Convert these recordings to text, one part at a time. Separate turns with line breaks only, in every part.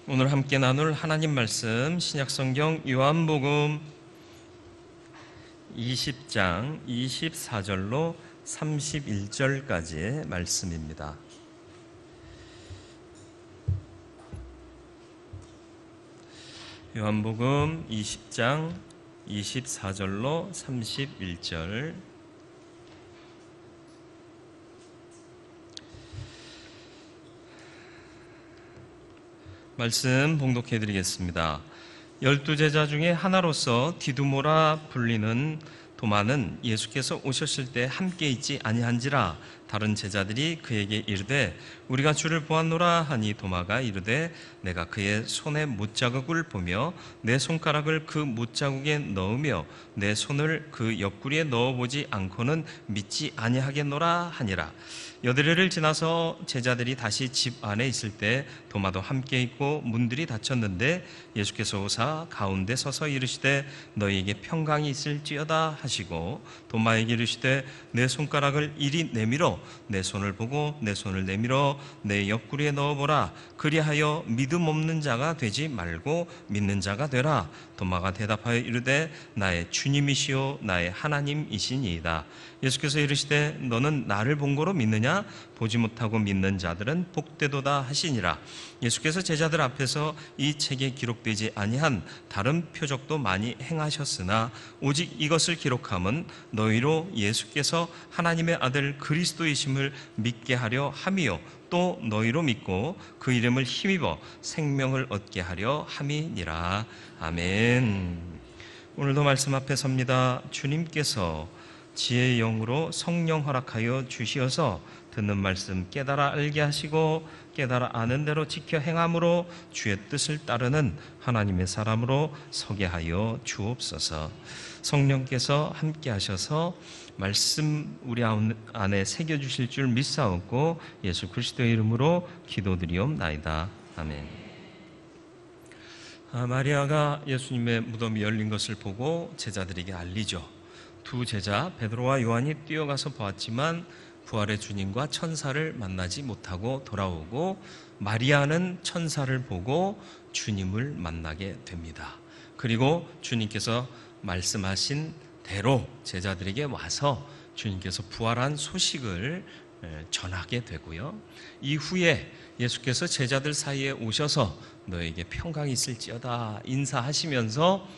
오늘 함께 나눌 하나님 말씀 신약성경 요한복음 20장 24절로 31절까지의 말씀입니다. 요한복음 20장 24절로 31절. 말씀 봉독해 드리겠습니다. 12제자 중에 하나로서 디두모라 불리는 도마는 예수께서 오셨을 때 함께 있지 아니한지라 다른 제자들이 그에게 이르되 우리가 주를 보았노라 하니 도마가 이르되 내가 그의 손에 못자국을 보며 내 손가락을 그 못자국에 넣으며 내 손을 그 옆구리에 넣어보지 않고는 믿지 아니하겠노라 하니라. 여드레를 지나서 제자들이 다시 집 안에 있을 때 도마도 함께 있고 문들이 닫혔는데 예수께서 오사 가운데 서서 이르시되 너희에게 평강이 있을지어다 하시고 도마에게 이르시되 내 손가락을 이리 내밀어 내 손을 보고 내 손을 내밀어 내 옆구리에 넣어보라. 그리하여 믿음 없는 자가 되지 말고 믿는 자가 되라. 도마가 대답하여 이르되 나의 주님이시요 나의 하나님이시니이다. 예수께서 이르시되 너는 나를 본 거로 믿느냐? 보지 못하고 믿는 자들은 복되도다 하시니라. 예수께서 제자들 앞에서 이 책에 기록되지 아니한 다른 표적도 많이 행하셨으나 오직 이것을 기록함은 너희로 예수께서 하나님의 아들 그리스도이심을 믿게 하려 함이요 또 너희로 믿고 그 이름을 힘입어 생명을 얻게 하려 함이니라. 아멘. 오늘도 말씀 앞에 섭니다. 주님께서 지혜의 영으로 성령 허락하여 주시어서 듣는 말씀 깨달아 알게 하시고 깨달아 아는 대로 지켜 행함으로 주의 뜻을 따르는 하나님의 사람으로 서게 하여 주옵소서. 성령께서 함께 하셔서 말씀 우리 안에 새겨주실 줄 믿사옵고 예수 그리스도의 이름으로 기도드리옵나이다. 아멘. 마리아가 예수님의 무덤이 열린 것을 보고 제자들에게 알리죠. 두 제자 베드로와 요한이 뛰어가서 보았지만 부활의 주님과 천사를 만나지 못하고 돌아오고 마리아는 천사를 보고 주님을 만나게 됩니다. 그리고 주님께서 말씀하신 대로 제자들에게 와서 주님께서 부활한 소식을 전하게 되고요. 이후에 예수께서 제자들 사이에 오셔서 너에게 평강이 있을지어다 인사하시면서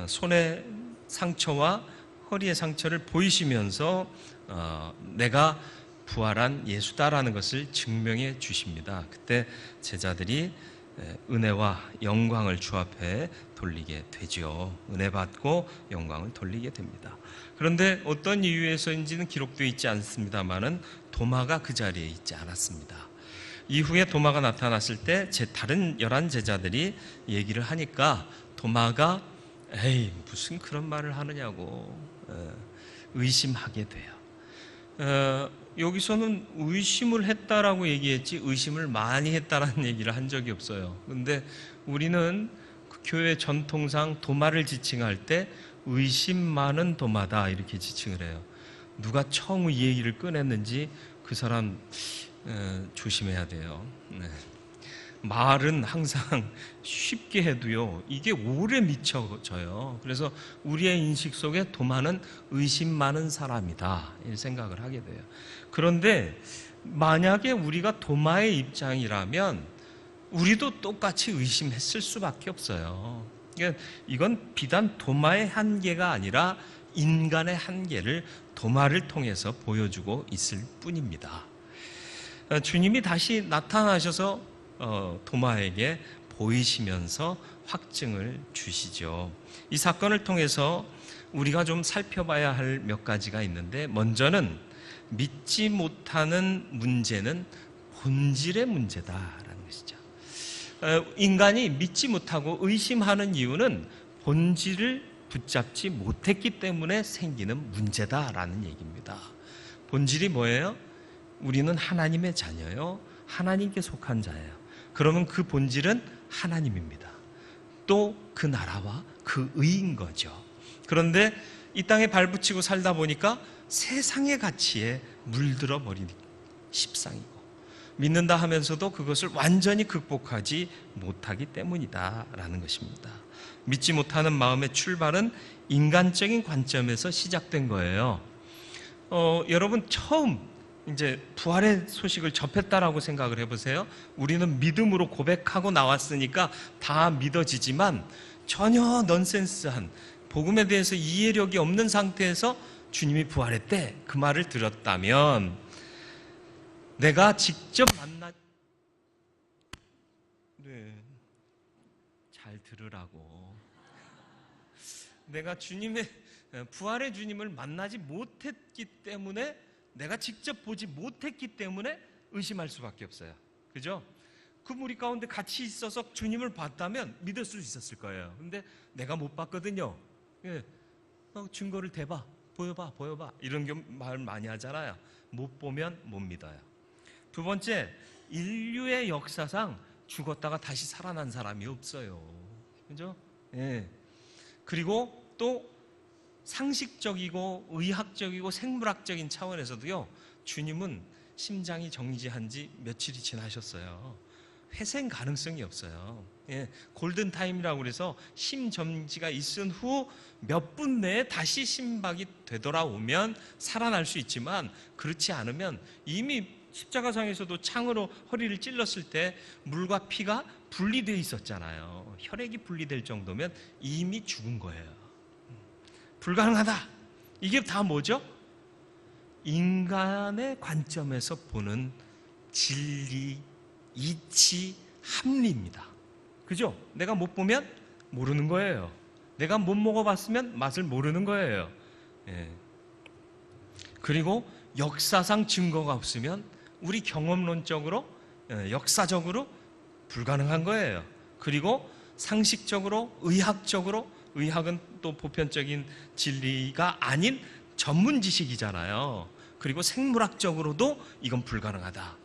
손의 상처와 허리의 상처를 보이시면서 내가 부활한 예수다라는 것을 증명해 주십니다. 그때 제자들이 은혜와 영광을 주 앞에 돌리게 되죠. 은혜 받고 영광을 돌리게 됩니다. 그런데 어떤 이유에서인지는 기록되어 있지 않습니다만은 도마가 그 자리에 있지 않았습니다. 이후에 도마가 나타났을 때 다른 11 제자들이 얘기를 하니까 도마가 에이 무슨 그런 말을 하느냐고 의심하게 돼요. 여기서는 의심을 했다라고 얘기했지 의심을 많이 했다라는 얘기를 한 적이 없어요. 그런데 우리는 그 교회 전통상 도마를 지칭할 때 의심 많은 도마다 이렇게 지칭을 해요. 누가 처음 이 얘기를 꺼냈는지 그 사람 조심해야 돼요. 말은 항상 쉽게 해도요 이게 오래 미쳐져요. 그래서 우리의 인식 속에 도마는 의심 많은 사람이다 이런 생각을 하게 돼요. 그런데 만약에 우리가 도마의 입장이라면 우리도 똑같이 의심했을 수밖에 없어요. 그러니까 이건 비단 도마의 한계가 아니라 인간의 한계를 도마를 통해서 보여주고 있을 뿐입니다. 주님이 다시 나타나셔서 도마에게 보이시면서 확증을 주시죠. 이 사건을 통해서 우리가 좀 살펴봐야 할 몇 가지가 있는데 먼저는 믿지 못하는 문제는 본질의 문제다라는 것이죠. 인간이 믿지 못하고 의심하는 이유는 본질을 붙잡지 못했기 때문에 생기는 문제다라는 얘기입니다. 본질이 뭐예요? 우리는 하나님의 자녀요. 하나님께 속한 자예요. 그러면 그 본질은 하나님입니다. 또 그 나라와 그 의인 거죠. 그런데 이 땅에 발붙이고 살다 보니까 세상의 가치에 물들어 버리니 십상이고 믿는다 하면서도 그것을 완전히 극복하지 못하기 때문이다라는 것입니다. 믿지 못하는 마음의 출발은 인간적인 관점에서 시작된 거예요. 여러분 처음 이제 부활의 소식을 접했다라고 생각을 해보세요. 우리는 믿음으로 고백하고 나왔으니까 다 믿어지지만 전혀 넌센스한 복음에 대해서 이해력이 없는 상태에서 주님이 부활했대 그 말을 들었다면 내가 직접 잘 들으라고. 내가 주님의 부활의 주님을 만나지 못했기 때문에 내가 직접 보지 못했기 때문에 의심할 수밖에 없어요. 그죠? 그 무리 가운데 같이 있어서 주님을 봤다면 믿을 수 있었을 거예요. 근데 내가 못 봤거든요. 증거를 대봐, 보여봐 이런 말 많이 하잖아요. 못 보면 못 믿어요. 두 번째, 인류의 역사상 죽었다가 다시 살아난 사람이 없어요. 그죠? 예. 그리고 또 상식적이고 의학적이고 생물학적인 차원에서도요, 주님은 심장이 정지한 지 며칠이 지나셨어요. 회생 가능성이 없어요. 예, 골든타임이라고 그래서 심정지가 있은 후 몇 분 내에 다시 심박이 되돌아오면 살아날 수 있지만 그렇지 않으면 이미 십자가상에서도 창으로 허리를 찔렀을 때 물과 피가 분리되어 있었잖아요. 혈액이 분리될 정도면 이미 죽은 거예요. 불가능하다. 이게 다 뭐죠? 인간의 관점에서 보는 진리, 이치, 합리입니다. 그죠? 내가 못 보면 모르는 거예요. 내가 못 먹어봤으면 맛을 모르는 거예요. 예. 그리고 역사상 증거가 없으면 우리 경험론적으로, 역사적으로 불가능한 거예요. 그리고 상식적으로, 의학적으로, 의학은 또 보편적인 진리가 아닌 전문 지식이잖아요. 그리고 생물학적으로도 이건 불가능하다.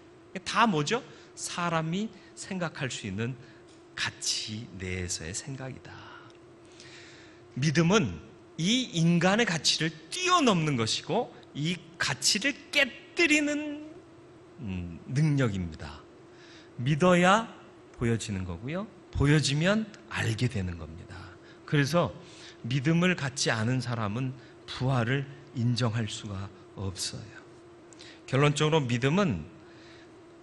다 뭐죠? 사람이 생각할 수 있는 가치 내에서의 생각이다. 믿음은 이 인간의 가치를 뛰어넘는 것이고 이 가치를 깨뜨리는 능력입니다. 믿어야 보여지는 거고요. 보여지면 알게 되는 겁니다. 그래서 믿음을 갖지 않은 사람은 부활을 인정할 수가 없어요. 결론적으로 믿음은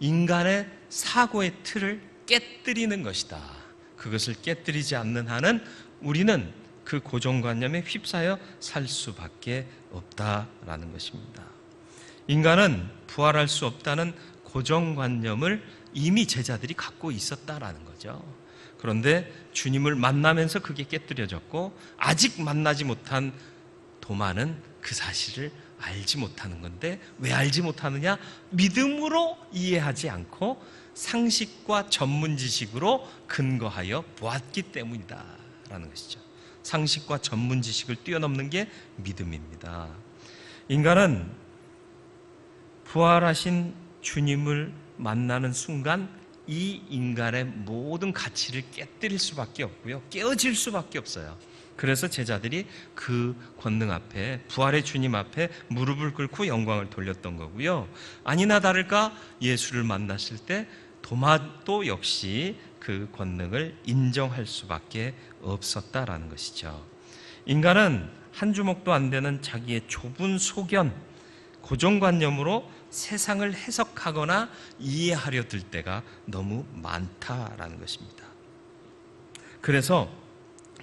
인간의 사고의 틀을 깨뜨리는 것이다. 그것을 깨뜨리지 않는 한은 우리는 그 고정관념에 휩싸여 살 수밖에 없다라는 것입니다. 인간은 부활할 수 없다는 고정관념을 이미 제자들이 갖고 있었다라는 거죠. 그런데 주님을 만나면서 그게 깨뜨려졌고 아직 만나지 못한 도마는 그 사실을 알지 못하는 건데 왜 알지 못하느냐? 믿음으로 이해하지 않고 상식과 전문 지식으로 근거하여 보았기 때문이다 라는 것이죠. 상식과 전문 지식을 뛰어넘는 게 믿음입니다. 인간은 부활하신 주님을 만나는 순간 이 인간의 모든 가치를 깨뜨릴 수밖에 없고요. 깨어질 수밖에 없어요. 그래서 제자들이 그 권능 앞에, 부활의 주님 앞에 무릎을 꿇고 영광을 돌렸던 거고요. 아니나 다를까 예수를 만났을 때 도마도 역시 그 권능을 인정할 수밖에 없었다라는 것이죠. 인간은 한 주먹도 안 되는 자기의 좁은 소견, 고정관념으로 세상을 해석하거나 이해하려 들 때가 너무 많다라는 것입니다. 그래서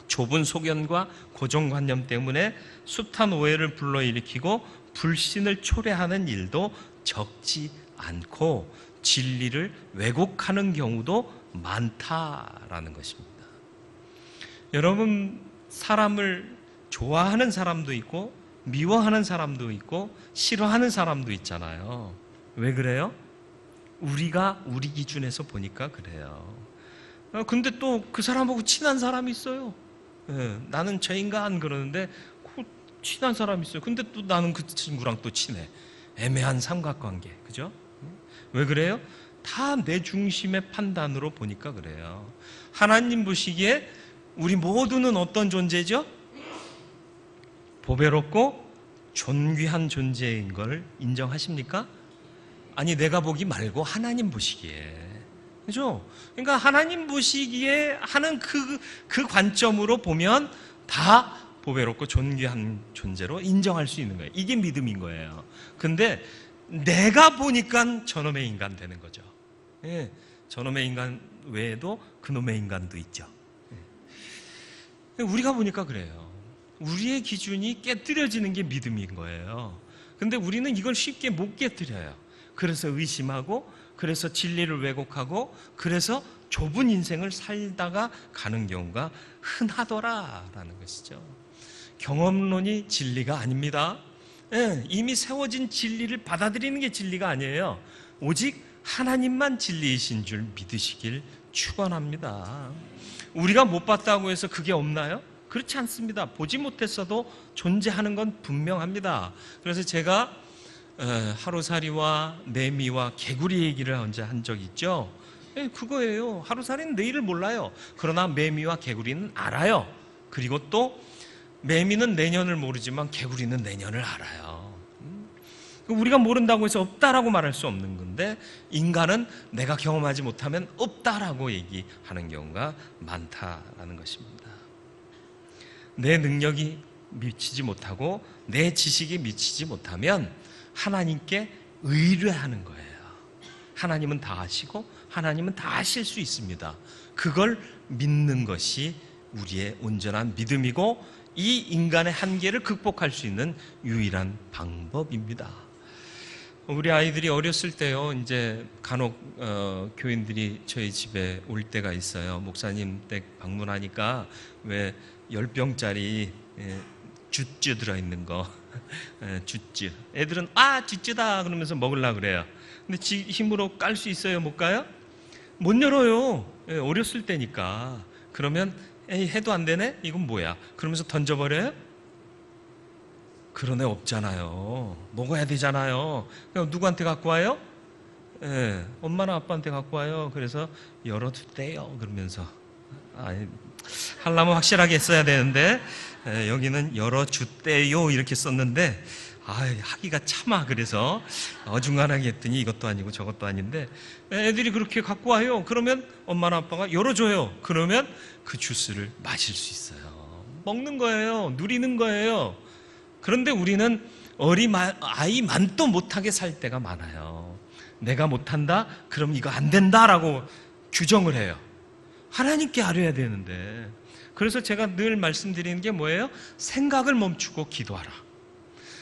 좁은 소견과 고정관념 때문에 숱한 오해를 불러일으키고 불신을 초래하는 일도 적지 않고 진리를 왜곡하는 경우도 많다라는 것입니다. 여러분, 사람을 좋아하는 사람도 있고 미워하는 사람도 있고 싫어하는 사람도 있잖아요. 왜 그래요? 우리가 우리 기준에서 보니까 그래요. 근데 또 그 사람하고 친한 사람이 있어요. 나는 저 인간 그러는데 친한 사람이 있어요. 근데 또 나는 그 친구랑 또 친해. 애매한 삼각관계. 그죠? 왜 그래요? 다 내 중심의 판단으로 보니까 그래요. 하나님 보시기에 우리 모두는 어떤 존재죠? 보배롭고 존귀한 존재인 걸 인정하십니까? 아니, 내가 보기 말고 하나님 보시기에. 그죠? 그러니까 하나님 보시기에 하는 그 관점으로 보면 다 보배롭고 존귀한 존재로 인정할 수 있는 거예요. 이게 믿음인 거예요. 근데 내가 보니까 저놈의 인간 되는 거죠. 예, 저놈의 인간 외에도 그놈의 인간도 있죠. 예. 우리가 보니까 그래요. 우리의 기준이 깨뜨려지는 게 믿음인 거예요. 근데 우리는 이걸 쉽게 못 깨뜨려요. 그래서 의심하고, 그래서 진리를 왜곡하고, 그래서 좁은 인생을 살다가 가는 경우가 흔하더라라는 것이죠. 경험론이 진리가 아닙니다. 예, 이미 세워진 진리를 받아들이는 게 진리가 아니에요. 오직 하나님만 진리이신 줄 믿으시길 축원합니다. 우리가 못 봤다고 해서 그게 없나요? 그렇지 않습니다. 보지 못했어도 존재하는 건 분명합니다. 그래서 제가 하루살이와 매미와 개구리 얘기를 언제 한 적 있죠? 예, 그거예요. 하루살이는 내일을 몰라요. 그러나 매미와 개구리는 알아요. 그리고 또 매미는 내년을 모르지만 개구리는 내년을 알아요. 우리가 모른다고 해서 없다라고 말할 수 없는 건데, 인간은 내가 경험하지 못하면 없다라고 얘기하는 경우가 많다라는 것입니다. 내 능력이 미치지 못하고 내 지식이 미치지 못하면 하나님께 의뢰하는 거예요. 하나님은 다 아시고 하나님은 다 하실 수 있습니다. 그걸 믿는 것이 우리의 온전한 믿음이고, 이 인간의 한계를 극복할 수 있는 유일한 방법입니다. 우리 아이들이 어렸을 때요, 이제 간혹 교인들이 저희 집에 올 때가 있어요. 목사님 댁 방문하니까 왜 10병짜리 쥐쭈 들어있는 거, 쥐쭈. 애들은 쥐쭈다 그러면서 먹으려고 그래요. 근데 지 힘으로 깔 수 있어요? 못 가요? 못 열어요. 어렸을 때니까. 그러면 에이, 해도 안 되네? 이건 뭐야? 그러면서 던져버려요? 그런 애 없잖아요. 먹어야 되잖아요. 그럼 누구한테 갖고 와요? 엄마나 아빠한테 갖고 와요. 그래서 열어두대요. 그러면서 하려면 확실하게 써야 되는데, 여기는 열어주대요 이렇게 썼는데, 하기가 참아. 그래서 어중간하게 했더니 이것도 아니고 저것도 아닌데, 애들이 그렇게 갖고 와요. 그러면 엄마나 아빠가 열어줘요. 그러면 그 주스를 마실 수 있어요. 먹는 거예요. 누리는 거예요. 그런데 우리는 아이만도 못하게 살 때가 많아요. 내가 못한다? 그럼 이거 안 된다라고 규정을 해요. 하나님께 아뢰야 되는데. 그래서 제가 늘 말씀드리는 게 뭐예요? 생각을 멈추고 기도하라.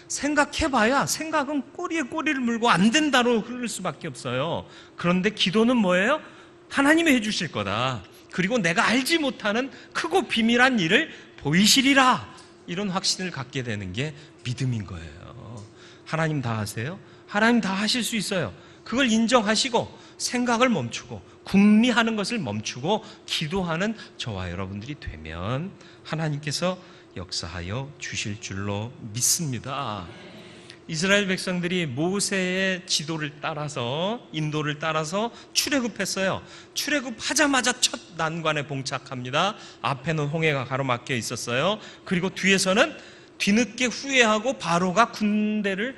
생각해봐야 생각은 꼬리에 꼬리를 물고 안 된다로 흐를 수밖에 없어요. 그런데 기도는 뭐예요? 하나님이 해주실 거다. 그리고 내가 알지 못하는 크고 비밀한 일을 보이시리라. 이런 확신을 갖게 되는 게 믿음인 거예요. 하나님 다 하세요? 하나님 다 하실 수 있어요. 그걸 인정하시고 생각을 멈추고 궁리하는 것을 멈추고 기도하는 저와 여러분들이 되면 하나님께서 역사하여 주실 줄로 믿습니다. 이스라엘 백성들이 모세의 지도를 따라서, 인도를 따라서 출애굽했어요. 출애굽하자마자 첫 난관에 봉착합니다. 앞에는 홍해가 가로막혀 있었어요. 그리고 뒤에서는 뒤늦게 후회하고 바로가 군대를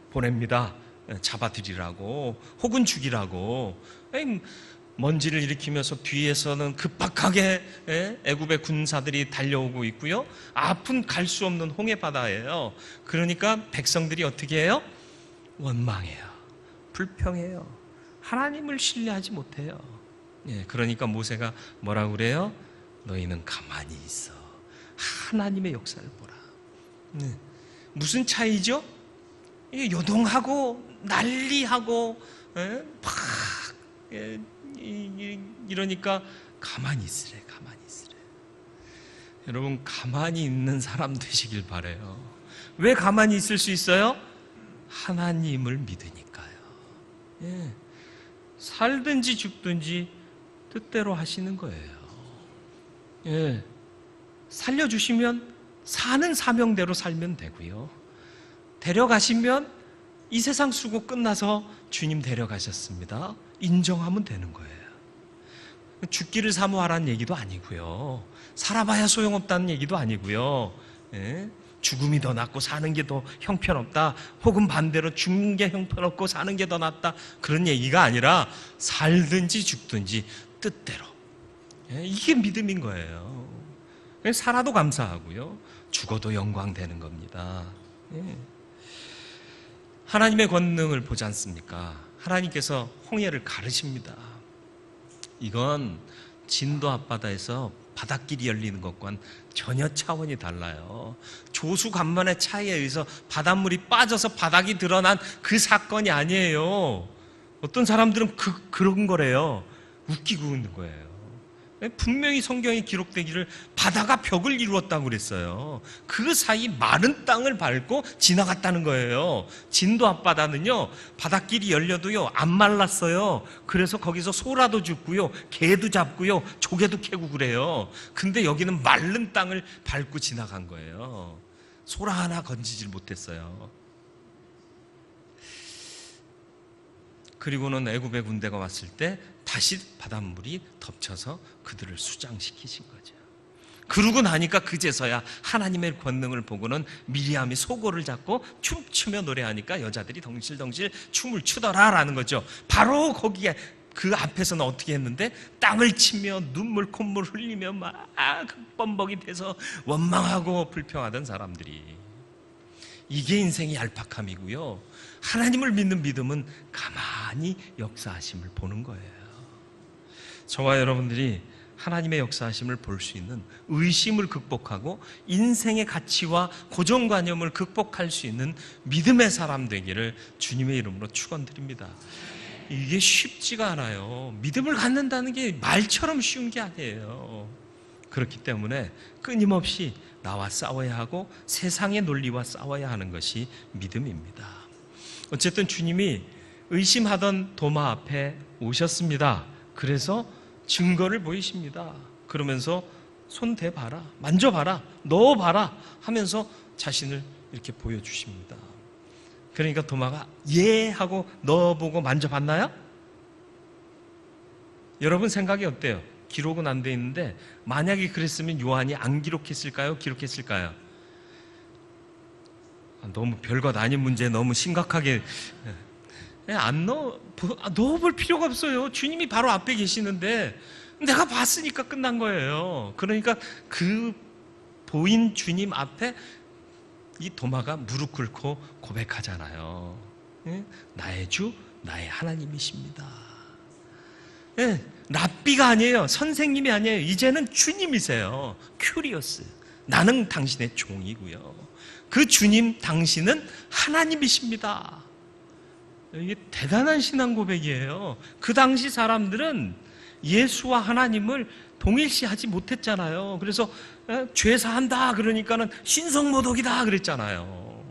보냅니다. 잡아들이라고, 혹은 죽이라고. 먼지를 일으키면서 뒤에서는 급박하게 애굽의 군사들이 달려오고 있고요. 앞은 갈 수 없는 홍해 바다예요. 그러니까 백성들이 어떻게 해요? 원망해요. 불평해요. 하나님을 신뢰하지 못해요. 그러니까 모세가 뭐라고 그래요? 너희는 가만히 있어. 하나님의 역사를 보라. 무슨 차이죠? 요동하고 난리하고 막 이러니까 가만히 있으래. 가만히 있으래. 여러분, 가만히 있는 사람 되시길 바라요. 왜 가만히 있을 수 있어요? 하나님을 믿으니까요. 살든지 죽든지 뜻대로 하시는 거예요. 살려주시면 사는 사명대로 살면 되고요. 데려가시면 이 세상 수고 끝나서 주님 데려가셨습니다. 인정하면 되는 거예요. 죽기를 사모하라는 얘기도 아니고요. 살아봐야 소용없다는 얘기도 아니고요. 죽음이 더 낫고 사는 게 더 형편없다, 혹은 반대로 죽는 게 형편없고 사는 게 더 낫다, 그런 얘기가 아니라 살든지 죽든지 뜻대로. 이게 믿음인 거예요. 살아도 감사하고요, 죽어도 영광 되는 겁니다. 하나님의 권능을 보지 않습니까? 하나님께서 홍해를 가르십니다. 이건 진도 앞바다에서 바닷길이 열리는 것과는 전혀 차원이 달라요. 조수간만의 차이에 의해서 바닷물이 빠져서 바닥이 드러난 그 사건이 아니에요. 어떤 사람들은 그런 거래요. 웃기고 있는 거예요. 분명히 성경에 기록되기를 바다가 벽을 이루었다고 그랬어요. 그 사이 마른 땅을 밟고 지나갔다는 거예요. 진도 앞바다는요, 바닷길이 열려도요 안 말랐어요. 그래서 거기서 소라도 죽고요, 개도 잡고요, 조개도 캐고 그래요. 근데 여기는 마른 땅을 밟고 지나간 거예요. 소라 하나 건지질 못했어요. 그리고는 애굽의 군대가 왔을 때 다시 바닷물이 덮쳐서 그들을 수장시키신 거죠. 그러고 나니까 그제서야 하나님의 권능을 보고는 미리암이 소고를 잡고 춤추며 노래하니까 여자들이 덩실덩실 춤을 추더라라는 거죠. 바로 거기에 그 앞에서는 어떻게 했는데, 땅을 치며 눈물 콧물 흘리며 막 뻔벅이 돼서 원망하고 불평하던 사람들이, 이게 인생의 얄팍함이고요, 하나님을 믿는 믿음은 가만히 역사하심을 보는 거예요. 저와 여러분들이 하나님의 역사하심을 볼 수 있는, 의심을 극복하고 인생의 가치와 고정관념을 극복할 수 있는 믿음의 사람 되기를 주님의 이름으로 축원드립니다. 이게 쉽지가 않아요. 믿음을 갖는다는 게 말처럼 쉬운 게 아니에요. 그렇기 때문에 끊임없이 나와 싸워야 하고 세상의 논리와 싸워야 하는 것이 믿음입니다. 어쨌든 주님이 의심하던 도마 앞에 오셨습니다. 그래서 증거를 보이십니다. 그러면서 손 대봐라, 만져봐라, 넣어봐라 하면서 자신을 이렇게 보여주십니다. 그러니까 도마가 예 하고 넣어보고 만져봤나요? 여러분 생각이 어때요? 기록은 안 돼 있는데 만약에 그랬으면 요한이 안 기록했을까요? 기록했을까요? 너무 별것 아닌 문제 너무 심각하게 넣어볼 필요가 없어요. 주님이 바로 앞에 계시는데 내가 봤으니까 끝난 거예요. 그러니까 그 보인 주님 앞에 이 도마가 무릎 꿇고 고백하잖아요. 나의 주, 나의 하나님이십니다. 랍비가 아니에요. 선생님이 아니에요. 이제는 주님이세요. 큐리어스. 나는 당신의 종이고요. 그 주님, 당신은 하나님이십니다. 이게 대단한 신앙 고백이에요. 그 당시 사람들은 예수와 하나님을 동일시하지 못했잖아요. 그래서 죄 사한다 그러니까는 신성모독이다 그랬잖아요.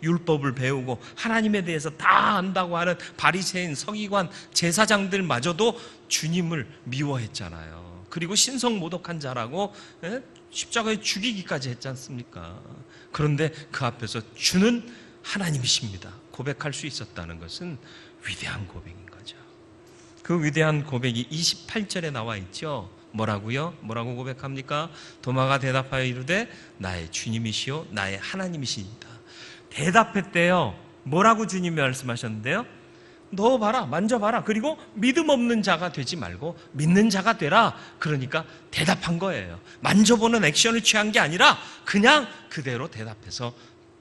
율법을 배우고 하나님에 대해서 다 안다고 하는 바리새인, 서기관, 제사장들마저도 주님을 미워했잖아요. 그리고 신성모독한 자라고 십자가에 죽이기까지 했지 않습니까? 그런데 그 앞에서 주는 하나님이십니다 고백할 수 있었다는 것은 위대한 고백인 거죠. 그 위대한 고백이 28절에 나와 있죠. 뭐라고요? 뭐라고 고백합니까? 도마가 대답하여 이르되 나의 주님이시요 나의 하나님이시니이다. 대답했대요. 뭐라고 주님이 말씀하셨는데요? 넣어봐라, 만져봐라. 그리고 믿음 없는 자가 되지 말고 믿는 자가 되라. 그러니까 대답한 거예요. 만져보는 액션을 취한 게 아니라 그냥 그대로 대답해서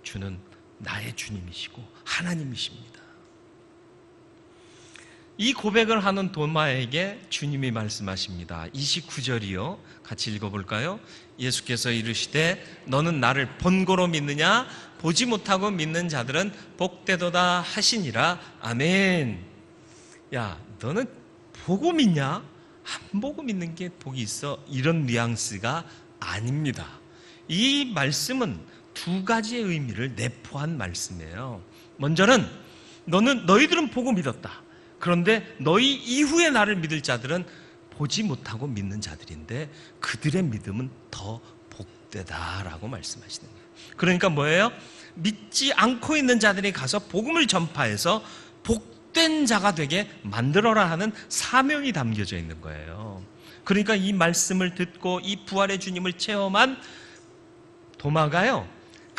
주는 나의 주님이시고 하나님이십니다. 이 고백을 하는 도마에게 주님이 말씀하십니다. 29절이요. 같이 읽어볼까요? 예수께서 이르시되 너는 나를 본고로 믿느냐? 보지 못하고 믿는 자들은 복되도다 하시니라. 아멘. 야, 너는 보고 믿냐? 안 보고 믿는 게 복이 있어. 이런 뉘앙스가 아닙니다. 이 말씀은 두 가지의 의미를 내포한 말씀이에요. 먼저는 너희들은 보고 믿었다. 그런데 너희 이후에 나를 믿을 자들은 보지 못하고 믿는 자들인데 그들의 믿음은 더 복되다라고 말씀하시는 거예요. 그러니까 뭐예요? 믿지 않고 있는 자들이 가서 복음을 전파해서 복된 자가 되게 만들어라 하는 사명이 담겨져 있는 거예요. 그러니까 이 말씀을 듣고 이 부활의 주님을 체험한 도마가요,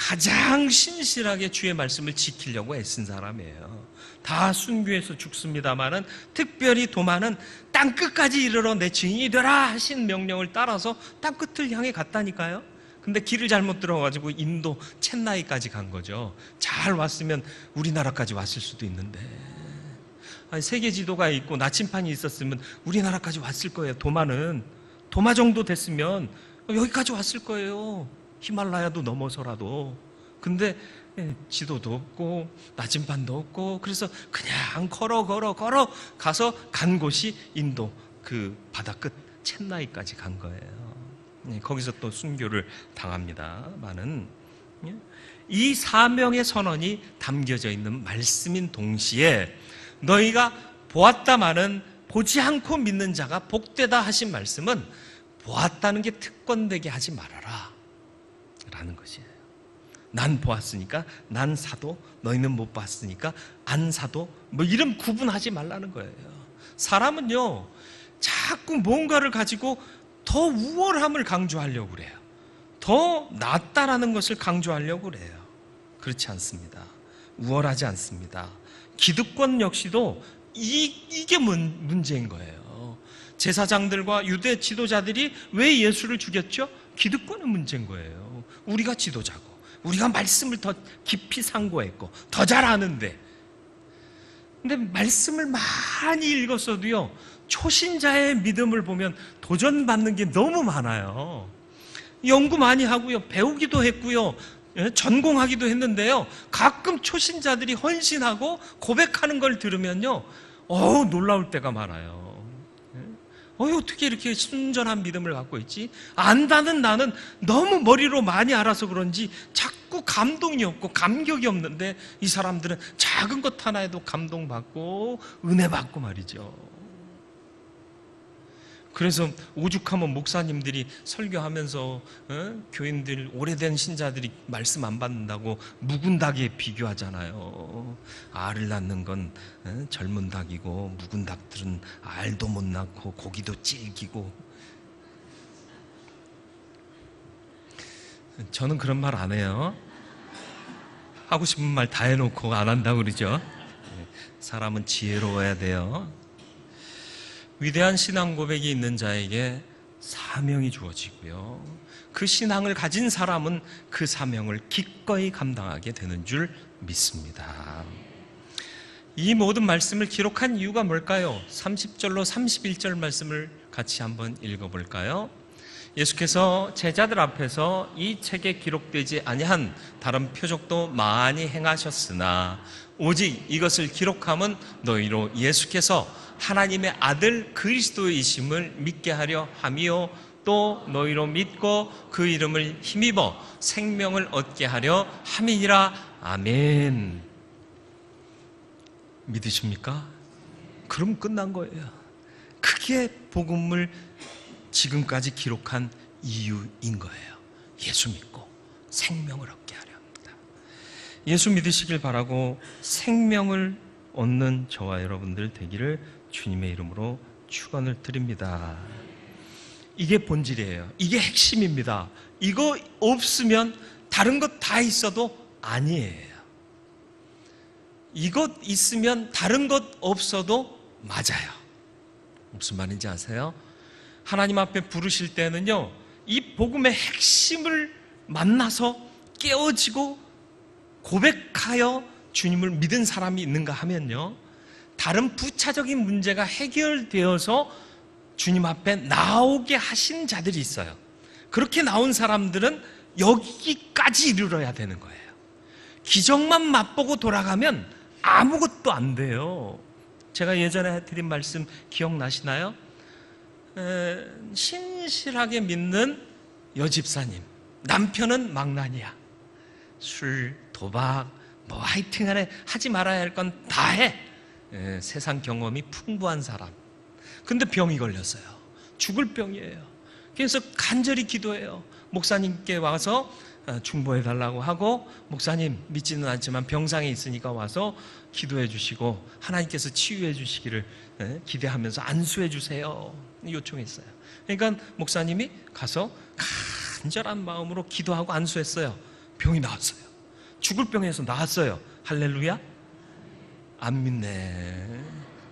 가장 신실하게 주의 말씀을 지키려고 애쓴 사람이에요. 다 순교해서 죽습니다마는 특별히 도마는 땅끝까지 이르러 내 증인이 되라 하신 명령을 따라서 땅끝을 향해 갔다니까요. 근데 길을 잘못 들어가지고 인도 첸나이까지 간 거죠. 잘 왔으면 우리나라까지 왔을 수도 있는데, 아니, 세계 지도가 있고 나침판이 있었으면 우리나라까지 왔을 거예요. 도마 정도 됐으면 여기까지 왔을 거예요. 히말라야도 넘어서라도. 근데 지도도 없고 나침반도 없고, 그래서 그냥 걸어 가서 간 곳이 인도 그 바다 끝 첸나이까지 간 거예요. 거기서 또 순교를 당합니다만은, 이 사명의 선언이 담겨져 있는 말씀인 동시에 너희가 보았다마는 보지 않고 믿는 자가 복되다 하신 말씀은 보았다는 게 특권되게 하지 말아라 라는 것이에요. 난 보았으니까 난 사도, 너희는 못 봤으니까 안 사도, 뭐 이런 구분하지 말라는 거예요. 사람은요, 자꾸 뭔가를 가지고 더 우월함을 강조하려고 그래요. 더 낫다라는 것을 강조하려고 그래요. 그렇지 않습니다. 우월하지 않습니다. 기득권 역시도 이게 문제인 거예요. 제사장들과 유대 지도자들이 왜 예수를 죽였죠? 기득권의 문제인 거예요. 우리가 지도자고, 우리가 말씀을 더 깊이 상고했고 더 잘 아는데, 근데 말씀을 많이 읽었어도요, 초신자의 믿음을 보면 도전받는 게 너무 많아요. 연구 많이 하고요, 배우기도 했고요, 전공하기도 했는데요, 가끔 초신자들이 헌신하고 고백하는 걸 들으면요, 놀라울 때가 많아요. 어떻게 이렇게 순전한 믿음을 갖고 있지? 안다는 나는 너무 머리로 많이 알아서 그런지 자꾸 감동이 없고 감격이 없는데, 이 사람들은 작은 것 하나에도 감동받고 은혜받고 말이죠. 그래서 오죽하면 목사님들이 설교하면서 교인들, 오래된 신자들이 말씀 안 받는다고 묵은 닭에 비교하잖아요. 알을 낳는 건 젊은 닭이고, 묵은 닭들은 알도 못 낳고 고기도 질기고. 저는 그런 말 안 해요. 하고 싶은 말 다 해놓고 안 한다고 그러죠. 사람은 지혜로워야 돼요. 위대한 신앙 고백이 있는 자에게 사명이 주어지고요, 그 신앙을 가진 사람은 그 사명을 기꺼이 감당하게 되는 줄 믿습니다. 이 모든 말씀을 기록한 이유가 뭘까요? 30절로 31절 말씀을 같이 한번 읽어볼까요? 예수께서 제자들 앞에서 이 책에 기록되지 아니한 다른 표적도 많이 행하셨으나 오직 이것을 기록함은 너희로 예수께서 하나님의 아들 그리스도이심을 믿게 하려 함이요, 또 너희로 믿고 그 이름을 힘입어 생명을 얻게 하려 함이니라. 아멘. 믿으십니까? 그럼 끝난 거예요. 그게 복음을 지금까지 기록한 이유인 거예요. 예수 믿고 생명을 얻게 하려 합니다. 예수 믿으시길 바라고 생명을 얻는 저와 여러분들 되기를 주님의 이름으로 축원을 드립니다. 이게 본질이에요. 이게 핵심입니다. 이거 없으면 다른 것 다 있어도 아니에요. 이것 있으면 다른 것 없어도 맞아요. 무슨 말인지 아세요? 하나님 앞에 부르실 때는요, 이 복음의 핵심을 만나서 깨어지고 고백하여 주님을 믿은 사람이 있는가 하면요, 다른 부차적인 문제가 해결되어서 주님 앞에 나오게 하신 자들이 있어요. 그렇게 나온 사람들은 여기까지 이르러야 되는 거예요. 기적만 맛보고 돌아가면 아무것도 안 돼요. 제가 예전에 드린 말씀 기억나시나요? 신실하게 믿는 여집사님, 남편은 망나니야. 술, 도박, 뭐 하여튼 간에 하지 말아야 할 건 다 해. 세상 경험이 풍부한 사람. 근데 병이 걸렸어요. 죽을 병이에요. 그래서 간절히 기도해요. 목사님께 와서 중보해 달라고 하고, 목사님 믿지는 않지만 병상에 있으니까 와서 기도해 주시고 하나님께서 치유해 주시기를 기대하면서 안수해 주세요 요청했어요. 그러니까 목사님이 가서 간절한 마음으로 기도하고 안수했어요. 병이 나았어요. 죽을 병에서 나았어요. 할렐루야? 안 믿네.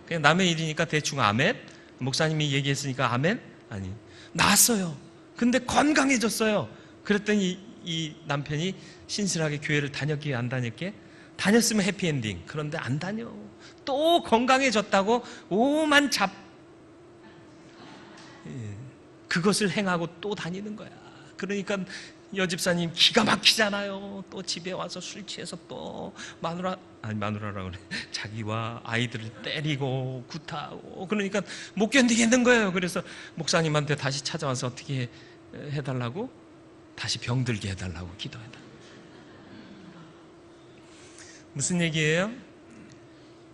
그냥 남의 일이니까 대충 아멘? 목사님이 얘기했으니까 아멘? 아니, 나았어요. 근데 건강해졌어요. 그랬더니 이 남편이 신실하게 교회를 다녔기에 안 다녔게? 다녔으면 해피엔딩. 그런데 안 다녀. 또 건강해졌다고 오만 그것을 행하고 또 다니는 거야. 그러니까 여집사님 기가 막히잖아요. 또 집에 와서 술 취해서 또 마누라라고 그래. 자기와 아이들을 때리고 구타하고 그러니까 못 견디겠는 거예요. 그래서 목사님한테 다시 찾아와서 어떻게 해달라고? 다시 병들게 해달라고 기도해달라고. 무슨 얘기예요?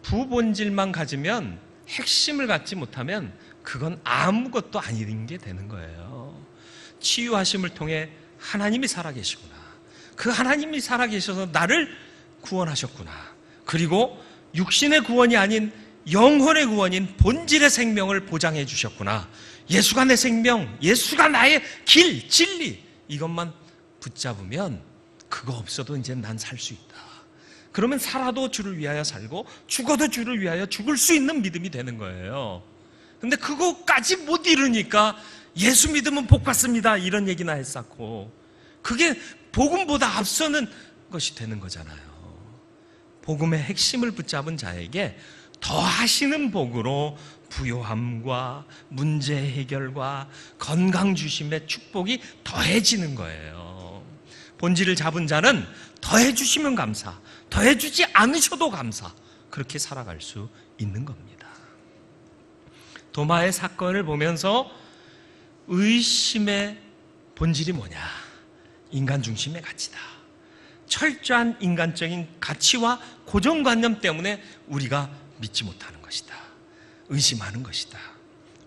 부본질만 가지면, 핵심을 갖지 못하면 그건 아무것도 아닌 게 되는 거예요. 치유하심을 통해 하나님이 살아계시구나. 그 하나님이 살아계셔서 나를 구원하셨구나. 그리고 육신의 구원이 아닌 영혼의 구원인 본질의 생명을 보장해 주셨구나. 예수가 내 생명, 예수가 나의 길, 진리, 이것만 붙잡으면 그거 없어도 이제 난 살 수 있다. 그러면 살아도 주를 위하여 살고 죽어도 주를 위하여 죽을 수 있는 믿음이 되는 거예요. 근데 그거까지 못 이루니까 예수 믿으면 복 받습니다 이런 얘기나 했었고, 그게 복음보다 앞서는 것이 되는 거잖아요. 복음의 핵심을 붙잡은 자에게 더하시는 복으로 부요함과 문제 해결과 건강 주심의 축복이 더해지는 거예요. 본질을 잡은 자는 더해주시면 감사, 더해주지 않으셔도 감사, 그렇게 살아갈 수 있는 겁니다. 도마의 사건을 보면서 의심의 본질이 뭐냐? 인간 중심의 가치다. 철저한 인간적인 가치와 고정관념 때문에 우리가 믿지 못하는 것이다. 의심하는 것이다.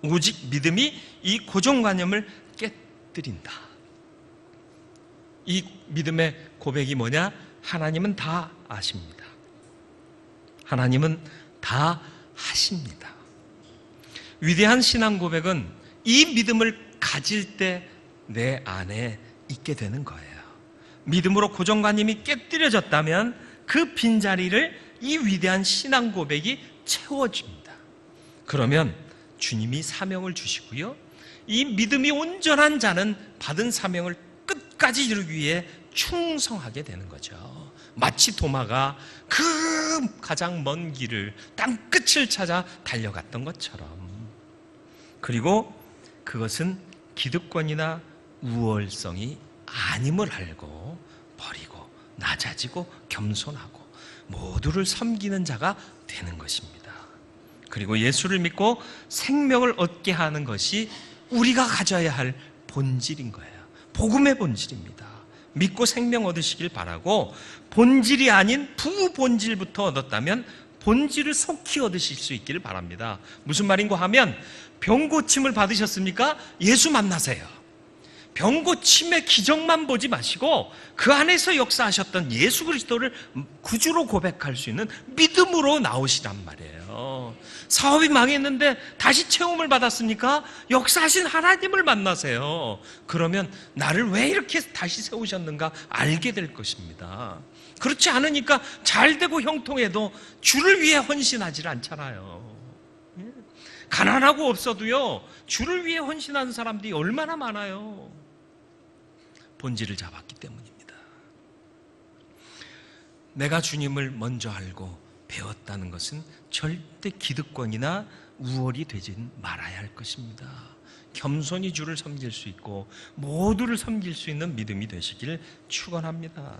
오직 믿음이 이 고정관념을 깨뜨린다. 이 믿음의 고백이 뭐냐? 하나님은 다 아십니다. 하나님은 다 하십니다. 위대한 신앙 고백은 이 믿음을 가질 때 내 안에 있게 되는 거예요. 믿음으로 고정관념이 깨뜨려졌다면 그 빈자리를 이 위대한 신앙 고백이 채워집니다. 그러면 주님이 사명을 주시고요, 이 믿음이 온전한 자는 받은 사명을 끝까지 이루기 위해 충성하게 되는 거죠. 마치 도마가 그 가장 먼 길을, 땅끝을 찾아 달려갔던 것처럼. 그리고 그것은 기득권이나 우월성이 아님을 알고 버리고 낮아지고 겸손하고 모두를 섬기는 자가 되는 것입니다. 그리고 예수를 믿고 생명을 얻게 하는 것이 우리가 가져야 할 본질인 거예요. 복음의 본질입니다. 믿고 생명 얻으시길 바라고, 본질이 아닌 부본질부터 얻었다면 본질을 속히 얻으실 수 있기를 바랍니다. 무슨 말인고 하면, 병 고침을 받으셨습니까? 예수 만나세요. 병 고침의 기적만 보지 마시고 그 안에서 역사하셨던 예수 그리스도를 구주로 고백할 수 있는 믿음으로 나오시란 말이에요. 사업이 망했는데 다시 체험을 받았습니까? 역사하신 하나님을 만나세요. 그러면 나를 왜 이렇게 다시 세우셨는가 알게 될 것입니다. 그렇지 않으니까 잘 되고 형통해도 주를 위해 헌신하지 않잖아요. 가난하고 없어도요, 주를 위해 헌신하는 사람들이 얼마나 많아요. 본질을 잡았기 때문입니다. 내가 주님을 먼저 알고 배웠다는 것은 절대 기득권이나 우월이 되진 말아야 할 것입니다. 겸손히 주를 섬길 수 있고 모두를 섬길 수 있는 믿음이 되시길 축원합니다.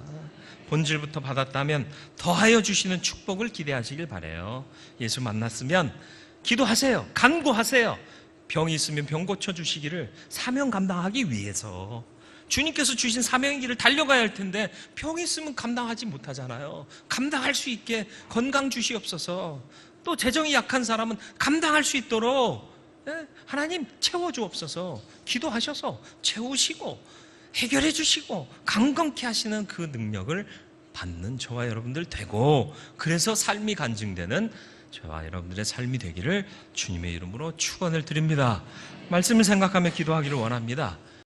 본질부터 받았다면 더하여 주시는 축복을 기대하시길 바라요. 예수 만났으면 기도하세요. 간구하세요. 병이 있으면 병 고쳐주시기를, 사명 감당하기 위해서. 주님께서 주신 사명의 길을 달려가야 할 텐데 병이 있으면 감당하지 못하잖아요. 감당할 수 있게 건강 주시옵소서. 또 재정이 약한 사람은 감당할 수 있도록 하나님 채워주옵소서. 기도하셔서 채우시고 해결해 주시고 강건케 하시는 그 능력을 받는 저와 여러분들 되고, 그래서 삶이 간증되는 저와 여러분들의 삶이 되기를 주님의 이름으로 축원을 드립니다. 말씀을 생각하며 기도하기를 원합니다.